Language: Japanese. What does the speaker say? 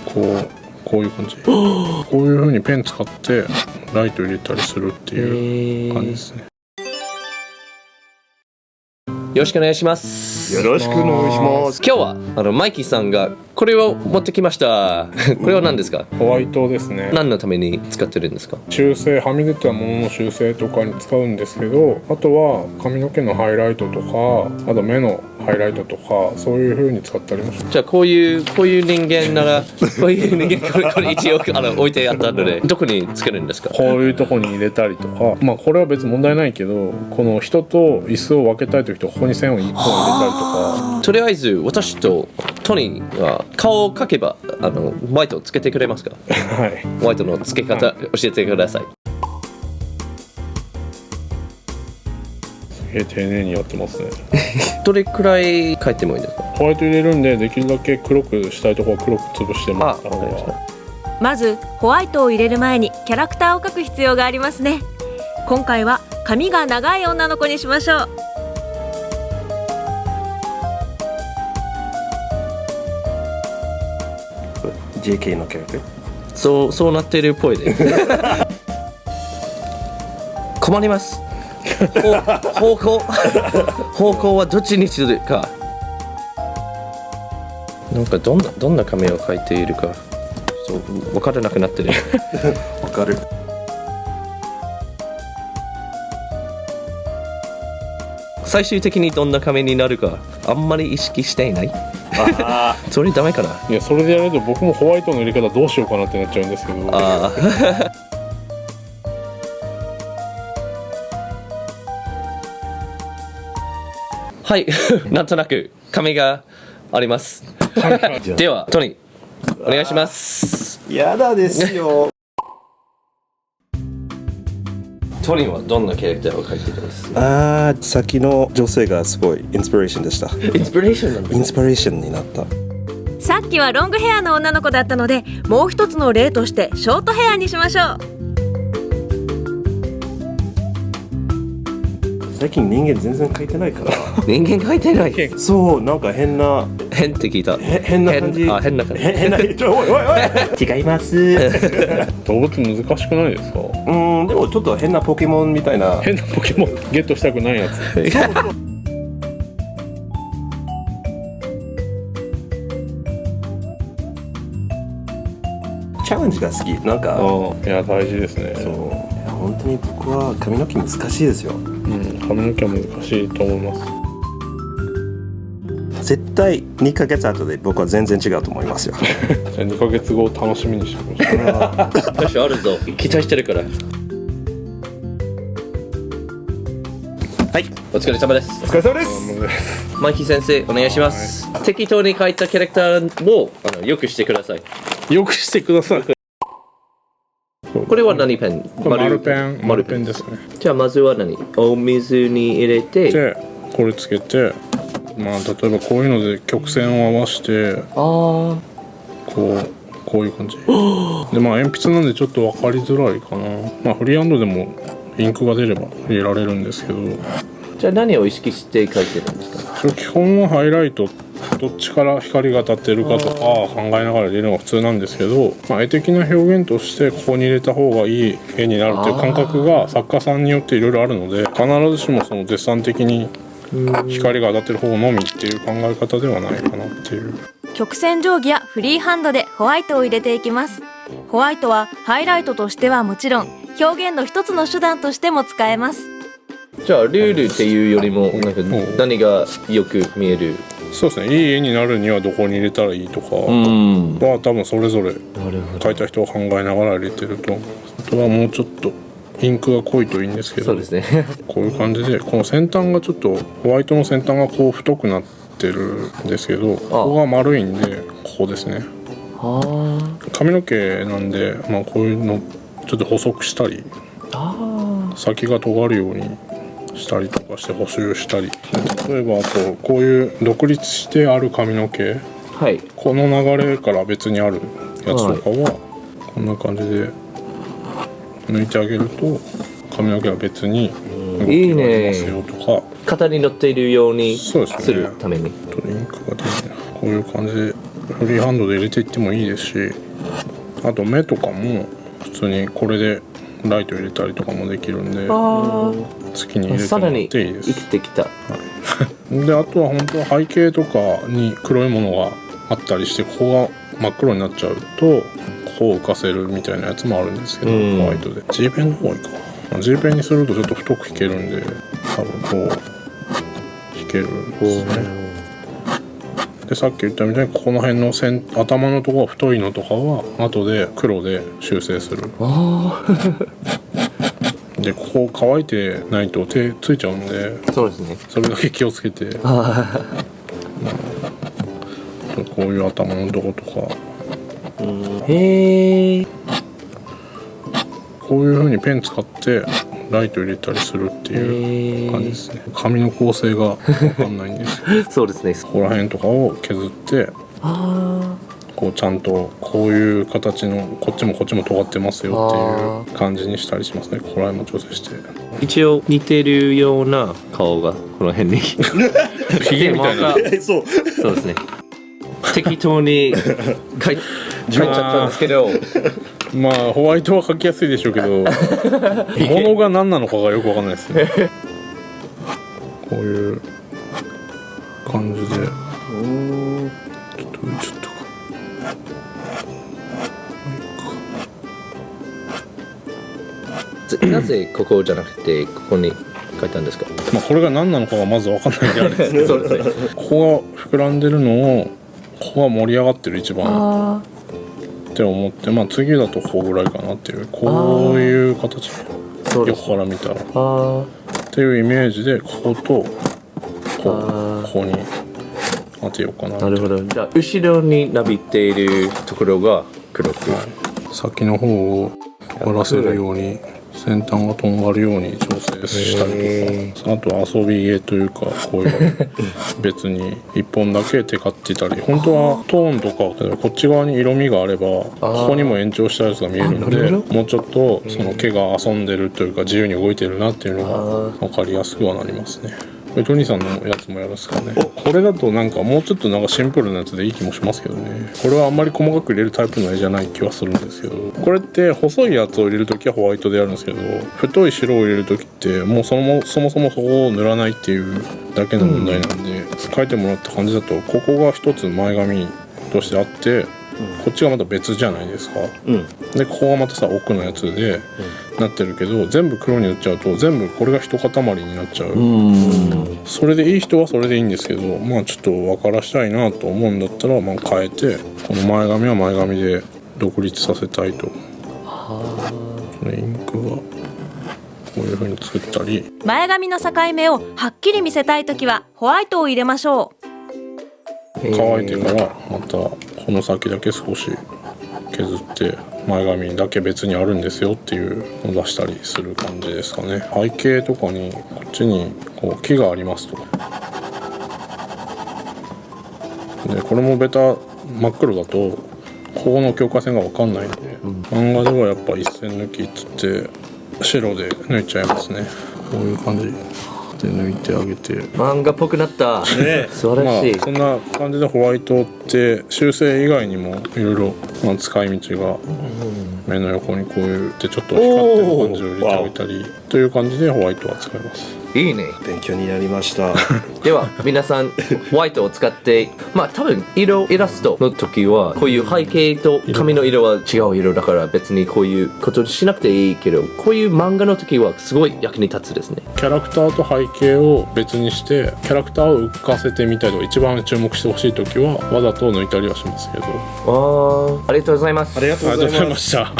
こういう感じこういう風にペン使ってライト入れたりするっていう感じですね。よろしくお願いします。よろしくお願いします。今日はマイキーさんがこれを持ってきました。これは何ですか？ホワイトですね。何のために使ってるんですか？修正、はみ出たものの修正とかに使うんですけど、あとは髪の毛のハイライトとか、あと目のハイライトとか、そういう風に使ったりもします。じゃあこういう人間ならこういう人間これ一応置いてあったので、どこにつけるんですか？こういうとこに入れたりとか、まあこれは別に問題ないけど、この人と椅子を分けたい時とここに線を1本入れたりとか。とりあえず私とトニーは顔を描けばホワイトをつけてくれますか？はい。ホワイトのつけ方教えてください。丁寧にやってますね。どれくらい描いてもいいですか？ホワイト入れるんで、できるだけ黒くしたいところは黒く潰してもらった方が。まずホワイトを入れる前にキャラクターを描く必要がありますね。今回は髪が長い女の子にしましょう。JK のキャラクター。そうなってるっぽいです困ります。方向はどっちにするか。なんかどんな髪を描いているか分からなくなってる。わかる。最終的にどんな髪になるかあんまり意識していない。それダメかな。いや、それでやると僕もホワイトの入れ方どうしようかなってなっちゃうんですけど。はい、なんとなく髪があります。ではトニーお願いします。やだですよ。トニーはどんなキャラクターを描いてるんですか？先の女性がすごいインスピレーションでした。インスピレーションなんだ。インスピレーションになった。さっきはロングヘアの女の子だったので、もう一つの例としてショートヘアにしましょう。最近人間全然描いてないから。人間描いてない。そう、なんか変って聞いた。変な感じ。変な感じ。おい違います。動物難しくないですか？でもちょっと変なポケモンみたいな。変なポケモンゲットしたくないやつ。チャレンジが好き。なんかいや大事ですね。そう。本当に僕は髪の毛難しいですよ。髪の毛は難しいと思います。絶対2ヶ月後で僕は全然違うと思いますよ。じゃあ2ヶ月後を楽しみにしてください。よし、あるぞ。期待してるから。はい、お疲れ様です。お疲れ様です。マイキー先生お願いします。適当に描いたキャラクターをよくしてください。よくしてください。これは何ペン？丸ペンですね。じゃあまずはお水に入れて、でこれつけて、まあ例えばこういうので曲線を合わせて、こういう感じ。でまあ鉛筆なんでちょっと分かりづらいかな。まあフリーハンドでもインクが出れば入れられるんですけど。じゃあ何を意識して描いてるんですか？基本はハイライト。どっちから光が当たってるかとか考えながら入れるのが普通なんですけど、まあ、絵的な表現としてここに入れた方がいい絵になるという感覚が作家さんによっていろいろあるので、必ずしもその絶賛的に光が当たってる方のみっていう考え方ではないかなっていう。曲線定規やフリーハンドでホワイトを入れていきます。ホワイトはハイライトとしてはもちろん、表現の一つの手段としても使えます。じゃあルールっていうよりも何がよく見える？そうですね、いい絵になるにはどこに入れたらいいとかは多分それぞれ描いた人は考えながら入れてると思う。あとはもうちょっとインクが濃いといいんですけど、そうですね。こういう感じでこの先端がちょっとホワイトの先端がこう太くなってるんですけど、ここが丸いんでここですね。髪の毛なんで、まあ、こういうのちょっと細くしたり先が尖るようにしたりとかして補修したり、例えばあとこういう独立してある髪の毛、はい、この流れから別にあるやつとかはこんな感じで抜いてあげると髪の毛は別に動きがありますよとか、型に乗っているようにすそうですね、るためにインクが出てこういう感じでフリーハンドで入れていってもいいですし、あと目とかも普通にこれでライト入れたりとかもできるんで、好きに入れてもらっていいです。生きてきた。であとは本当は背景とかに黒いものがあったりして、ここが真っ黒になっちゃうとここを浮かせるみたいなやつもあるんですけど、ホワイトで G ペンの方がいいか。G ペンにするとちょっと太く引けるんで、多分こう引けるんですね。でさっき言ったみたいにここの辺の頭のところが太いのとかは後で黒で修正する。でここ乾いてないと手ついちゃうんで、そうですね。それだけ気をつけて、こういう頭のとことか、へえ。こういう風にペン使ってライト入れたりするっていう感じですね。紙の構成が分かんないんですけどそうですね。ここら辺とかを削って、こうちゃんとこういう形のこっちもこっちも尖ってますよっていう感じにしたりしますね。ここら辺も調整して。一応似てるような顔がこの辺に。ヒゲみたいな。そうそうですね。適当に書いちゃったんですけど。まあホワイトは描きやすいでしょうけど物が何なのかがよくわかんないですね。こういう感じでちょっと浮いちゃったか。なぜここじゃなくてここに書いたんですか？まあこれが何なのかがまずわかんないんであれですけどそうですね。ここが膨らんでるのをここが盛り上がってる一番って思って、まあ次だとここぐらいかなっていう、こういう形、横から見たらっていうイメージで、こことここに当てようかな。なるほど。じゃあ後ろに伸びているところが黒く、先の方を尖らせるように先端がとんがるように調整したりとか、あとは遊び絵というか、こういう別に1本だけテカってたり、本当はトーンとか例えばこっち側に色味があればここにも延長したやつが見えるんで、もうちょっとその毛が遊んでるというか自由に動いてるなっていうのが分かりやすくはなりますね。これトニーさんのやつもやるんですかね。これだとなんかもうちょっとなんかシンプルなやつでいい気もしますけどね。これはあんまり細かく入れるタイプの絵じゃない気はするんですけど、これって細いやつを入れるときはホワイトでやるんですけど、太い白を入れるときってもうそもそもそこを塗らないっていうだけの問題なんで、描いてもらった感じだとここが一つ前髪としてあって、こっちがまた別じゃないですか、でここがまたさ奥のやつでなってるけど、全部黒に塗っちゃうと全部これが一塊になっちゃう。それでいい人はそれでいいんですけど、まあちょっと分からしたいなと思うんだったら、まあ変えてこの前髪は前髪で独立させたいと。インクはこういう風に作ったり、前髪の境目をはっきり見せたいときはホワイトを入れましょう。乾いてからまたこの先だけ少し削って前髪だけ別にあるんですよっていうのを出したりする感じですかね。背景とかにこっちにこう木がありますと。でこれもベタ真っ黒だとここの境界線が分かんないんで、漫画ではやっぱ一線抜きっつって白で抜いちゃいますね。こういう感じで抜いてあげて、漫画っぽくなった、素晴らしい、まあ、そんな感じでホワイトって修正以外にもいろいろ使い道が、目の横にこういうでちょっと光ってる感じを入れてあげたりという感じでホワイトは使います。いいね。勉強になりましたでは皆さんホワイトを使って、まあ多分イラストの時はこういう背景と髪の色は違う色だから別にこういうことしなくていいけど、こういう漫画の時はすごい役に立つですね。キャラクターと背景を別にしてキャラクターを浮かせてみたりとか、一番注目してほしい時はわざと抜いたりはしますけど。ありがとうございます。ありがとうございますました。